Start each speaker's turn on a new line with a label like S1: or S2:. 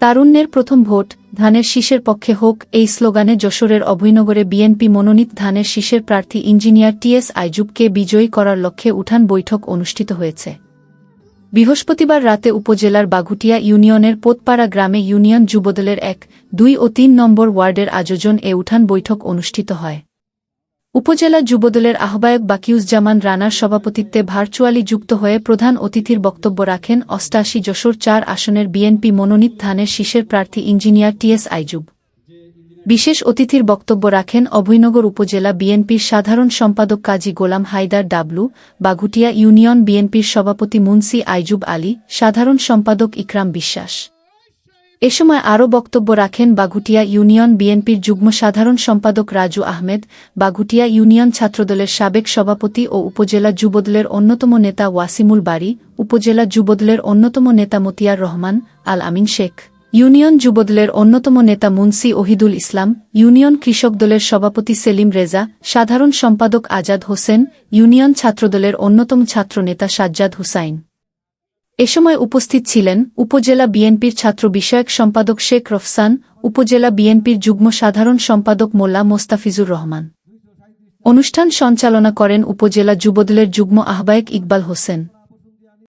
S1: তারুণ্যের প্রথম ভোট ধানের শীষের পক্ষে হোক এই স্লোগানে যশোরের অভয়নগরে বিএনপি মনোনীত ধানের শীষের প্রার্থী ইঞ্জিনিয়ার টিএস আইজুবকে বিজয়ী করার লক্ষ্যে উঠান বৈঠক অনুষ্ঠিত হয়েছে। বৃহস্পতিবার রাতে উপজেলার বাঘুটিয়া ইউনিয়নের পোতপাড়া গ্রামে ইউনিয়ন যুবদলের ১, ২ ও ৩ নম্বর ওয়ার্ডের আয়োজন এ উঠান বৈঠক অনুষ্ঠিত হয়। উপজেলা যুবদলের আহ্বায়ক বাকিউজ্জামান রানার সভাপতিত্বে ভার্চুয়ালি যুক্ত হয়ে প্রধান অতিথির বক্তব্য রাখেন ৮৮ যশোর ৪ আসনের বিএনপি মনোনীত ধানের শীষের প্রার্থী ইঞ্জিনিয়ার টিএস আইজুব। বিশেষ অতিথির বক্তব্য রাখেন অভয়নগর উপজেলা বিএনপির সাধারণ সম্পাদক কাজী গোলাম হায়দার ডাবলু, বাঘুটিয়া ইউনিয়ন বিএনপির সভাপতি মুন্সি আইজুব আলী, সাধারণ সম্পাদক ইকরাম বিশ্বাস। এ সময় আরও বক্তব্য রাখেন বাঘুটিয়া ইউনিয়ন বিএনপির যুগ্ম সাধারণ সম্পাদক রাজু আহমেদ, বাঘুটিয়া ইউনিয়ন ছাত্রদলের সাবেক সভাপতি ও উপজেলা যুবদলের অন্যতম নেতা ওয়াসিমুল বারী, উপজেলা যুবদলের অন্যতম নেতা মতিয়ার রহমান, আল আমিন শেখ, ইউনিয়ন যুবদলের অন্যতম নেতা মুন্সি ওহিদুল ইসলাম, ইউনিয়ন কৃষক দলের সভাপতি সেলিম রেজা, সাধারণ সম্পাদক আজাদ হোসেন, ইউনিয়ন ছাত্রদলের অন্যতম ছাত্রনেতা সাজ্জাদ হুসাইন। এ সময় উপস্থিত ছিলেন উপজেলা বিএনপির ছাত্র বিষয়ক সম্পাদক শেখ রফসান, উপজেলা বিএনপির যুগ্ম সাধারণ সম্পাদক মোল্লা মোস্তাফিজুর রহমান। অনুষ্ঠান সঞ্চালনা করেন উপজেলা যুবদলের যুগ্ম আহ্বায়ক ইকবাল হোসেন।